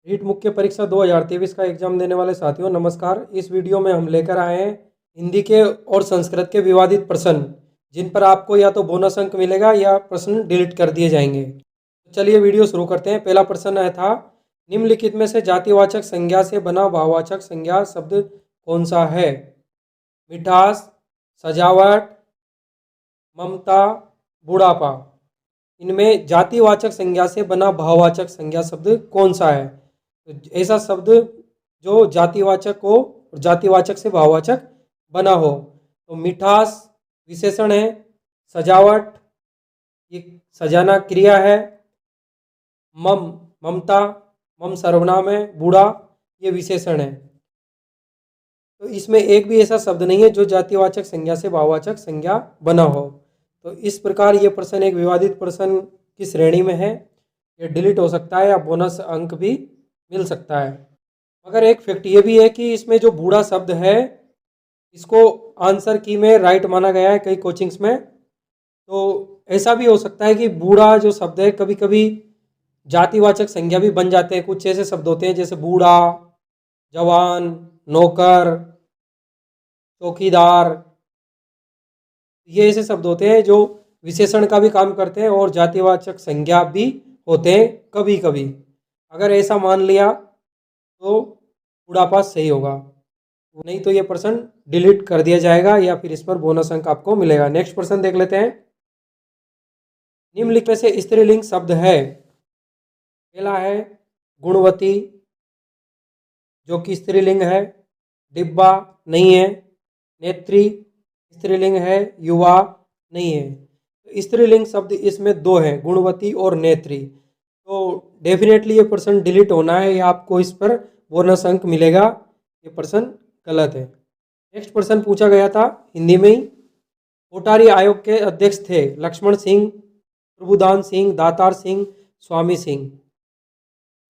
NEET मुख्य परीक्षा 2023 का एग्जाम देने वाले साथियों नमस्कार। इस वीडियो में हम लेकर आए हैं हिंदी के और संस्कृत के विवादित प्रश्न, जिन पर आपको या तो बोनस अंक मिलेगा या प्रश्न डिलीट कर दिए जाएंगे। तो चलिए वीडियो शुरू करते हैं। पहला प्रश्न आया था, निम्नलिखित में से जातिवाचक संज्ञा से बना भाववाचक संज्ञा शब्द कौन सा है? मिठास, सजावट, ममता, बुढ़ापा। इनमें जातिवाचक संज्ञा से बना भाववाचक संज्ञा शब्द कौन सा है? तो ऐसा शब्द जो जातिवाचक हो और जातिवाचक से भाववाचक बना हो। तो मिठास विशेषण है, सजावट ये सजाना क्रिया है, ममता मम सर्वनाम है, बूढ़ा ये विशेषण है। तो इसमें एक भी ऐसा शब्द नहीं है जो जातिवाचक संज्ञा से भाववाचक संज्ञा बना हो। तो इस प्रकार ये प्रश्न एक विवादित प्रश्न की श्रेणी में है। ये डिलीट हो सकता है या बोनस अंक भी मिल सकता है। मगर एक फैक्ट ये भी है कि इसमें जो बूढ़ा शब्द है इसको आंसर की में राइट माना गया है कई कोचिंग्स में। तो ऐसा भी हो सकता है कि बूढ़ा जो शब्द है कभी कभी जातिवाचक संज्ञा भी बन जाते हैं। कुछ ऐसे शब्द होते हैं जैसे बूढ़ा, जवान, नौकर, चौकीदार, ये ऐसे शब्द होते हैं जो विशेषण का भी काम करते हैं और जातिवाचक संज्ञा भी होते हैं कभी कभी। अगर ऐसा मान लिया तो बुढ़ापा सही होगा, नहीं तो ये प्रश्न डिलीट कर दिया जाएगा या फिर इस पर बोनस अंक आपको मिलेगा। नेक्स्ट प्रश्न देख लेते हैं। निम्नलिखित में से स्त्रीलिंग शब्द है? पहला है गुणवती, जो कि स्त्रीलिंग है। डिब्बा नहीं है। नेत्री स्त्रीलिंग है। युवा नहीं है। स्त्रीलिंग शब्द इसमें दो हैं, गुणवती और नेत्री। तो डेफिनेटली ये प्रश्न डिलीट होना है या आपको इस पर बोनस अंक मिलेगा। ये प्रश्न गलत है। नेक्स्ट प्रश्न पूछा गया था हिंदी में ही। कोठारी आयोग के अध्यक्ष थे लक्ष्मण सिंह, प्रभुदान सिंह, दातार सिंह, स्वामी सिंह।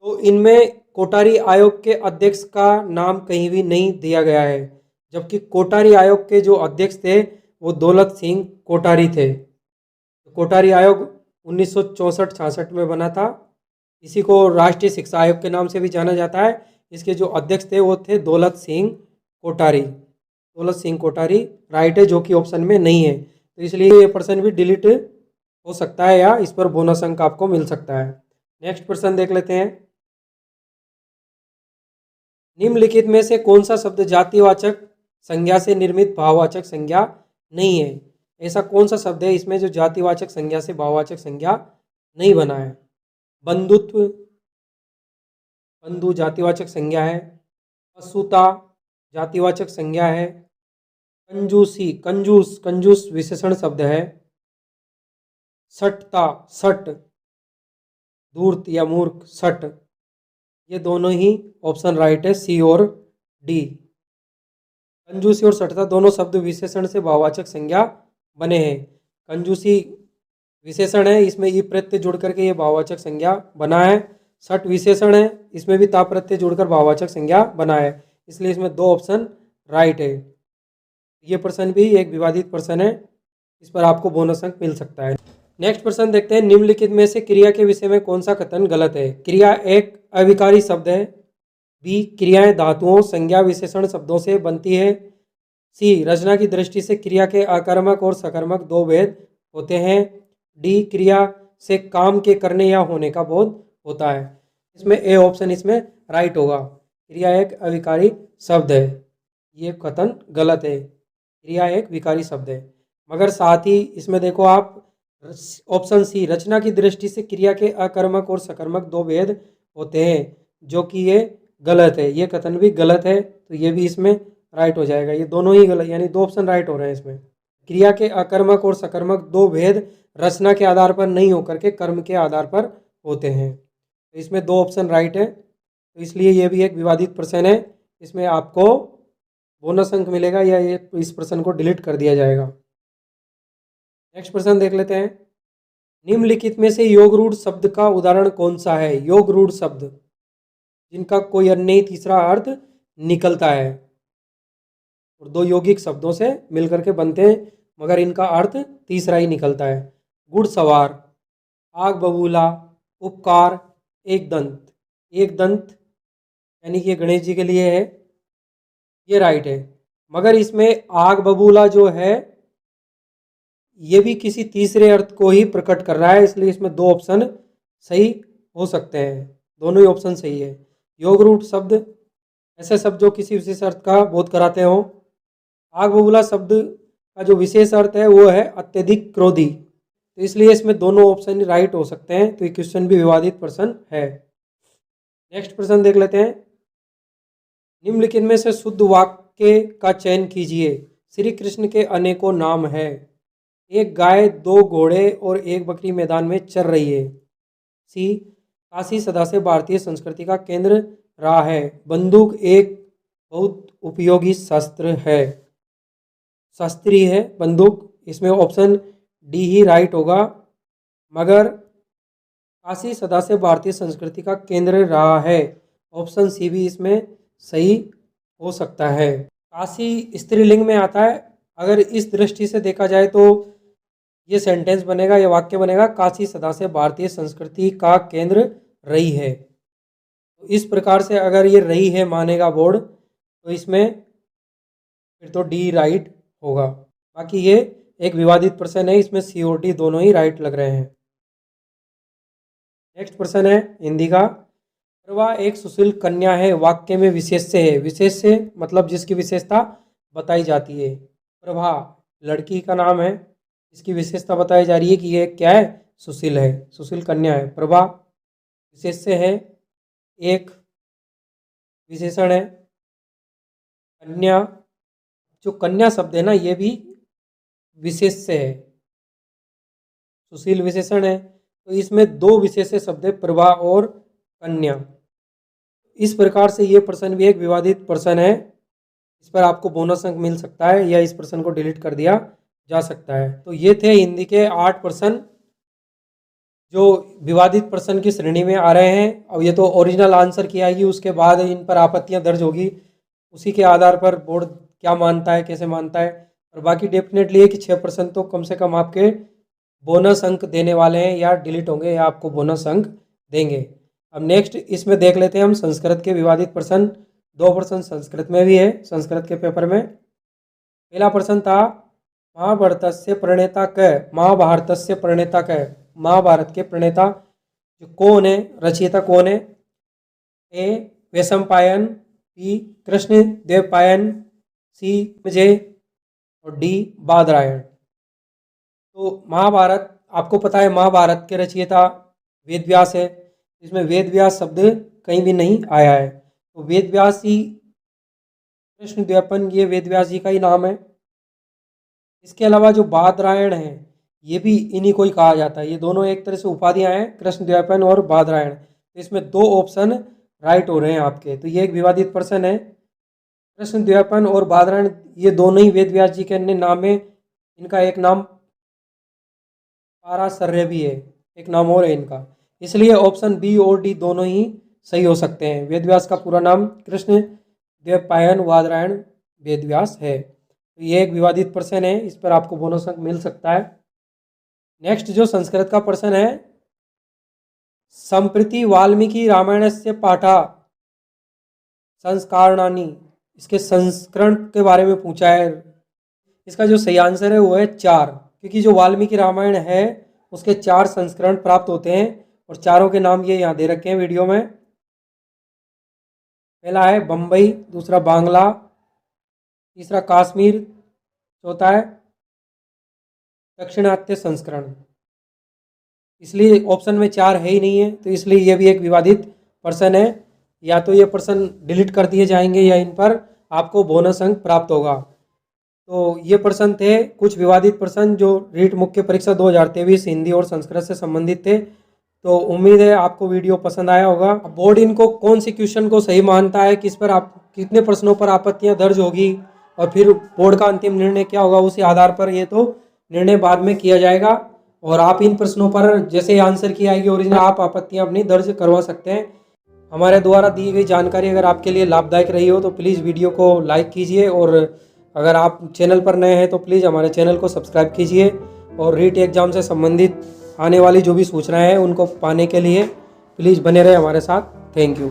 तो इनमें कोठारी आयोग के अध्यक्ष का नाम कहीं भी नहीं दिया गया है, जबकि कोठारी आयोग के जो अध्यक्ष थे वो दौलत सिंह कोठारी थे। कोठारी आयोग 1964-66 में बना था। इसी को राष्ट्रीय शिक्षा आयोग के नाम से भी जाना जाता है। इसके जो अध्यक्ष थे वो थे दौलत सिंह कोठारी। दौलत सिंह कोठारी राइट है, जो कि ऑप्शन में नहीं है। तो इसलिए ये प्रश्न भी डिलीट हो सकता है या इस पर बोनस अंक आपको मिल सकता है। नेक्स्ट प्रश्न देख लेते हैं। निम्नलिखित में से कौन सा शब्द जातिवाचक संज्ञा से निर्मित भाववाचक संज्ञा नहीं है? ऐसा कौन सा शब्द है इसमें जो जातिवाचक संज्ञा से भाववाचक संज्ञा नहीं बना है? बंधुत्व, बंधु जातिवाचक संज्ञा है। पशुता जातिवाचक संज्ञा है। कंजूसी, कंजूस, कंजूस विशेषण शब्द है। सटता, सट धूर्त या मूर्ख, सट, ये दोनों ही ऑप्शन राइट है, सी और डी। कंजूसी और सटता दोनों शब्द विशेषण से भाववाचक संज्ञा बने हैं। कंजूसी विशेषण है, इसमें ई प्रत्यय जुड़ करके ये भाववाचक संज्ञा बना है। सट विशेषण है, इसमें भी ता प्रत्यय जुड़कर भाववाचक संज्ञा बना है। इसलिए इसमें दो ऑप्शन राइट है। ये प्रश्न भी एक विवादित प्रश्न है, इस पर आपको बोनस अंक मिल सकता है। नेक्स्ट प्रश्न देखते हैं। निम्नलिखित में से क्रिया के विषय में कौन सा कथन गलत है? क्रिया एक अविकारी शब्द है। बी, क्रियाएं धातुओं, संज्ञा, विशेषण शब्दों से बनती है। सी, रचना की दृष्टि से क्रिया के आकर्मक और सकर्मक दो भेद होते हैं। डी, क्रिया से काम के करने या होने का बोध होता है। इसमें ए ऑप्शन इसमें राइट होगा। क्रिया एक अविकारी शब्द है, ये कथन गलत है। क्रिया एक विकारी शब्द है। मगर साथ ही इसमें देखो आप, ऑप्शन सी, रचना की दृष्टि से क्रिया के अकर्मक और सकर्मक दो भेद होते हैं, जो कि ये गलत है। ये कथन भी गलत है, तो ये भी इसमें राइट हो जाएगा। ये दोनों ही गलत, यानी दो ऑप्शन राइट हो रहे हैं इसमें। क्रिया के अकर्मक और सकर्मक दो भेद रचना के आधार पर नहीं होकर के कर्म के आधार पर होते हैं। तो इसमें दो ऑप्शन राइट है, तो इसलिए ये भी एक विवादित प्रश्न है। इसमें आपको बोनस अंक मिलेगा या ये इस प्रश्न को डिलीट कर दिया जाएगा। नेक्स्ट प्रश्न देख लेते हैं। निम्नलिखित में से योग रूढ़ शब्द का उदाहरण कौन सा है? योग रूढ़ शब्द जिनका कोई अन्य तीसरा अर्थ निकलता है और दो यौगिक शब्दों से मिलकर के बनते हैं, मगर इनका अर्थ तीसरा ही निकलता है। घुड़सवार, आग बबूला, उपकार, एक दंत। एक दंत यानी कि ये गणेश जी के लिए है, ये राइट है। मगर इसमें आग बबूला जो है ये भी किसी तीसरे अर्थ को ही प्रकट कर रहा है, इसलिए इसमें दो ऑप्शन सही हो सकते हैं, दोनों ही ऑप्शन सही है। योग रूट शब्द ऐसे शब्द जो किसी विशेष अर्थ का बोध कराते हो। आग बबूला शब्द का जो विशेष अर्थ है वो है अत्यधिक क्रोधी, तो इसलिए इसमें दोनों ऑप्शन राइट हो सकते हैं, तो ये क्वेश्चन भी विवादित प्रश्न है। नेक्स्ट प्रश्न देख लेते हैं। निम्नलिखित में से शुद्ध वाक्य का चयन कीजिए। श्री कृष्ण के अनेकों नाम है। एक गाय, दो घोड़े और एक बकरी मैदान में चर रही है। सी, काशी सदा से भारतीय संस्कृति का केंद्र रहा है। बंदूक एक बहुत उपयोगी शस्त्र है। शास्त्रीय है बंदूक, इसमें ऑप्शन डी ही राइट होगा। मगर काशी सदा से भारतीय संस्कृति का केंद्र रहा है, ऑप्शन सी भी इसमें सही हो सकता है। काशी स्त्रीलिंग में आता है। अगर इस दृष्टि से देखा जाए तो ये सेंटेंस बनेगा, ये वाक्य बनेगा, काशी सदा से भारतीय संस्कृति का केंद्र रही है। तो इस प्रकार से अगर ये रही है मानेगा बोर्ड, तो इसमें फिर तो डी राइट होगा। बाकी ये एक विवादित प्रश्न है, इसमें सी और डी दोनों ही राइट लग रहे हैं। नेक्स्ट प्रश्न है हिंदी का। प्रभा एक सुशील कन्या है, वाक्य में विशेष्य है। विशेष्य मतलब जिसकी विशेषता बताई जाती है। प्रभा लड़की का नाम है, इसकी विशेषता बताई जा रही है कि ये क्या है, सुशील है, सुशील कन्या है। प्रभा विशेष्य है, एक विशेषण है। कन्या, जो कन्या शब्द है ना ये भी विशेष्य है। सुशील विशेषण है, तो इसमें दो विशेष्य शब्द है, प्रभा और कन्या। इस प्रकार से ये प्रश्न भी एक विवादित प्रश्न है, इस पर आपको बोनस अंक मिल सकता है या इस प्रश्न को डिलीट कर दिया जा सकता है। तो ये थे हिंदी के 8 प्रश्न जो विवादित प्रश्न की श्रेणी में आ रहे हैं। अब ये तो ओरिजिनल आंसर की आएगी, उसके बाद इन पर आपत्तियां दर्ज होगी, उसी के आधार पर बोर्ड क्या मानता है, कैसे मानता है। और बाकी डेफिनेटली है कि 6 प्रश्न तो कम से कम आपके बोनस अंक देने वाले हैं, या डिलीट होंगे या आपको बोनस अंक देंगे। अब नेक्स्ट इसमें देख लेते हैं हम संस्कृत के विवादित प्रश्न। 2 प्रश्न संस्कृत में भी है, संस्कृत के पेपर में। पहला प्रश्न था महाभारतस्य प्रणेता क, महाभारतस्य प्रणेता क, महाभारत के प्रणेता जो कौन है, रचयिता कौन है। ए वैशंपायन, बी कृष्ण द्वैपायन, सी विजय और डी बादरायण। तो महाभारत आपको पता है, महाभारत के रचयिता वेद व्यास है। इसमें वेद व्यास शब्द कहीं भी नहीं आया है, तो वेद व्यास ही, कृष्ण द्वैपन ये वेद व्यास जी का ही नाम है। इसके अलावा जो बादरायण है ये भी इन्हीं को ही कहा जाता है। ये दोनों एक तरह से उपाधियां हैं, कृष्ण द्वैपन और बादरायण। तो इसमें 2 ऑप्शन राइट हो रहे हैं आपके, तो ये एक विवादित प्रश्न है। कृष्ण द्वैपन और बादरायण ये दोनों ही वेद व्यास जी के अन्य नाम है। इनका एक नाम पाराशर्य भी है, एक नाम और है इनका, इसलिए ऑप्शन बी और डी दोनों ही सही हो सकते हैं। वेद व्यास का पूरा नाम कृष्ण द्वैपायन बादरायण वेद व्यास है। तो ये एक विवादित प्रश्न है, इस पर आपको बोनस अंक मिल सकता है। नेक्स्ट जो संस्कृत का प्रश्न है, संप्रति वाल्मीकि रामायण से पाठा संस्कारणानि, इसके संस्करण के बारे में पूछा है। इसका जो सही आंसर है वो है 4, क्योंकि जो वाल्मीकि रामायण है उसके 4 संस्करण प्राप्त होते हैं, और चारों के नाम ये यहाँ दे रखे हैं वीडियो में। पहला है बम्बई, दूसरा बांग्ला, तीसरा कश्मीर, चौथा है दक्षिणात्य संस्करण। इसलिए ऑप्शन में 4 है ही नहीं है, तो इसलिए ये भी एक विवादित प्रश्न है। या तो ये प्रश्न डिलीट कर दिए जाएंगे या इन पर आपको बोनस अंक प्राप्त होगा। तो ये प्रश्न थे कुछ विवादित प्रश्न जो रीट मुख्य परीक्षा 2023 हिंदी और संस्कृत से संबंधित थे। तो उम्मीद है आपको वीडियो पसंद आया होगा। बोर्ड इनको कौन सी क्वेश्चन को सही मानता है, किस पर आप कितने प्रश्नों पर आपत्तियां दर्ज होगी, और फिर बोर्ड का अंतिम निर्णय क्या होगा, उसी आधार पर ये तो निर्णय बाद में किया जाएगा। और आप इन प्रश्नों पर जैसे आंसर की आएगी ओरिजिनल, आप आपत्तियां अपनी दर्ज करवा सकते हैं। हमारे द्वारा दी गई जानकारी अगर आपके लिए लाभदायक रही हो तो प्लीज़ वीडियो को लाइक कीजिए, और अगर आप चैनल पर नए हैं तो प्लीज़ हमारे चैनल को सब्सक्राइब कीजिए। और रीट एग्ज़ाम से संबंधित आने वाली जो भी सूचनाएं हैं उनको पाने के लिए प्लीज़ बने रहे हमारे साथ। Thank you.